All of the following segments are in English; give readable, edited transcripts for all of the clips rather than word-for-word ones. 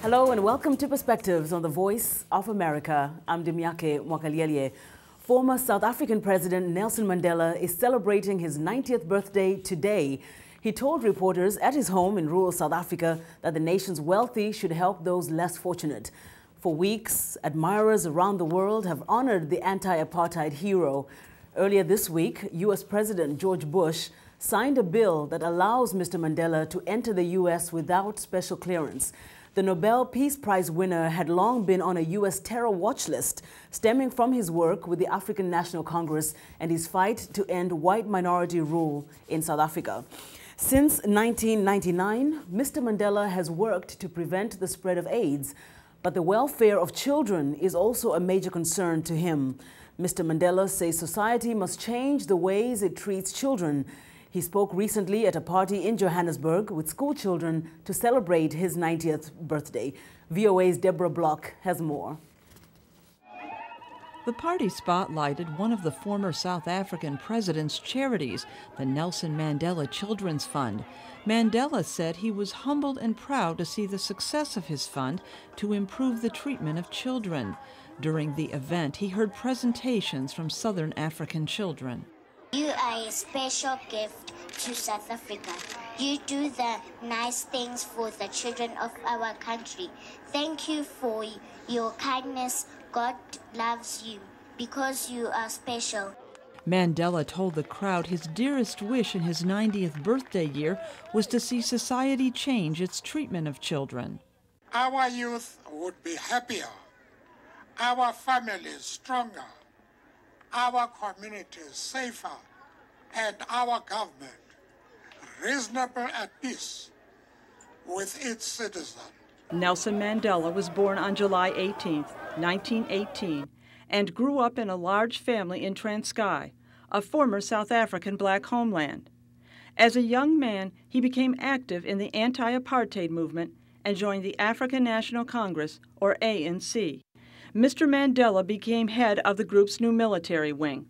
Hello and welcome to Perspectives on the Voice of America. I'm Dimiake Mwakalielye. Former South African President Nelson Mandela is celebrating his 90th birthday today. He told reporters at his home in rural South Africa that the nation's wealthy should help those less fortunate. For weeks, admirers around the world have honored the anti-apartheid hero. Earlier this week, U.S. President George Bush signed a bill that allows Mr. Mandela to enter the U.S. without special clearance. The Nobel Peace Prize winner had long been on a U.S. terror watch list, stemming from his work with the African National Congress and his fight to end white minority rule in South Africa. Since 1999, Mr. Mandela has worked to prevent the spread of AIDS, but the welfare of children is also a major concern to him. Mr. Mandela says society must change the ways it treats children. He spoke recently at a party in Johannesburg with school children to celebrate his 90th birthday. VOA's Deborah Block has more. The party spotlighted one of the former South African president's charities, the Nelson Mandela Children's Fund. Mandela said he was humbled and proud to see the success of his fund to improve the treatment of children. During the event, he heard presentations from Southern African children. You are a special gift to South Africa. You do the nice things for the children of our country. Thank you for your kindness. God loves you because you are special. Mandela told the crowd his dearest wish in his 90th birthday year was to see society change its treatment of children. Our youth would be happier, our families stronger, our communities safer, and our government reasonable at peace with its citizens. Nelson Mandela was born on July 18, 1918, and grew up in a large family in Transkei, a former South African black homeland. As a young man, he became active in the anti-apartheid movement and joined the African National Congress, or ANC. Mr. Mandela became head of the group's new military wing,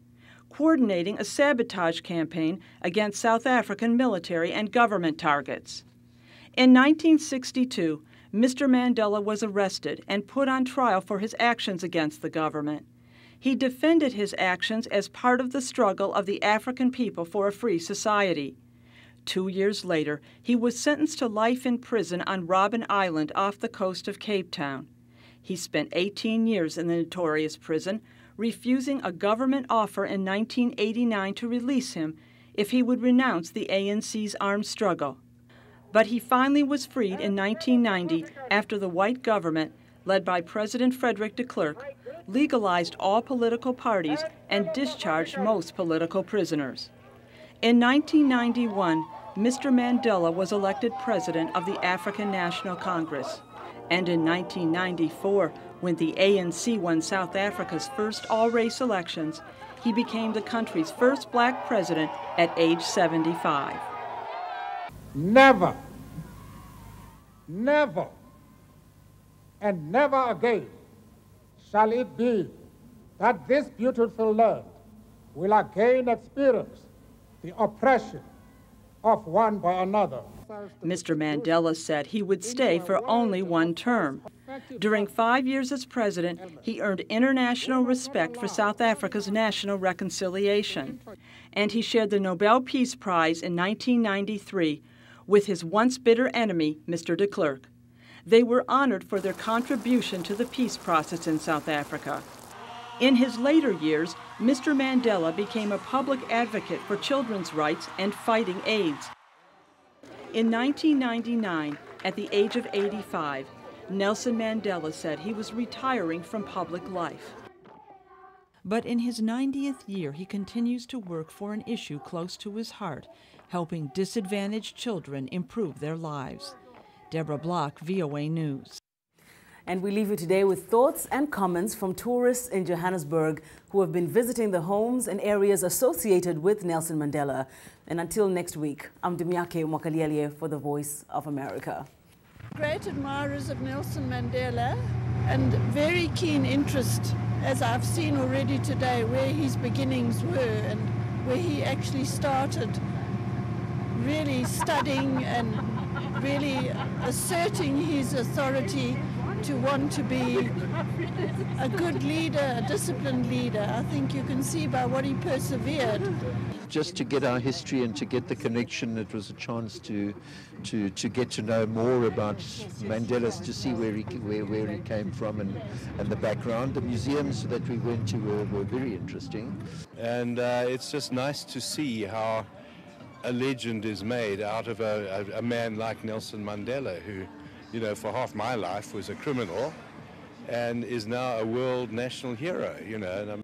coordinating a sabotage campaign against South African military and government targets. In 1962, Mr. Mandela was arrested and put on trial for his actions against the government. He defended his actions as part of the struggle of the African people for a free society. 2 years later, he was sentenced to life in prison on Robben Island off the coast of Cape Town. He spent 18 years in the notorious prison, refusing a government offer in 1989 to release him if he would renounce the ANC's armed struggle. But he finally was freed in 1990 after the white government, led by President Frederick de Klerk, legalized all political parties and discharged most political prisoners. In 1991, Mr. Mandela was elected president of the African National Congress. And in 1994, when the ANC won South Africa's first all-race elections, he became the country's first black president at age 75. Never, never, and never again shall it be that this beautiful land will again experience the oppression of one by another. Mr. Mandela said he would stay for only one term. During 5 years as president, he earned international respect for South Africa's national reconciliation. And he shared the Nobel Peace Prize in 1993 with his once bitter enemy, Mr. de Klerk. They were honored for their contribution to the peace process in South Africa. In his later years, Mr. Mandela became a public advocate for children's rights and fighting AIDS. In 1999, at the age of 85, Nelson Mandela said he was retiring from public life. But in his 90th year, he continues to work for an issue close to his heart, helping disadvantaged children improve their lives. Deborah Block, VOA News. And we leave you today with thoughts and comments from tourists in Johannesburg who have been visiting the homes and areas associated with Nelson Mandela. And until next week, I'm Dimiake Mwakalielye for the Voice of America. Great admirers of Nelson Mandela and very keen interest, as I've seen already today, where his beginnings were and where he actually started really studying and really asserting his authority to want to be a good leader, a disciplined leader. I think you can see by what he persevered. Just to get our history and to get the connection, it was a chance to get to know more about Mandela, to see where he came from and the background. The museums that we went to were very interesting. And it's just nice to see how a legend is made out of a man like Nelson Mandela, who, you know, for half my life was a criminal and is now a world national hero, you know. And I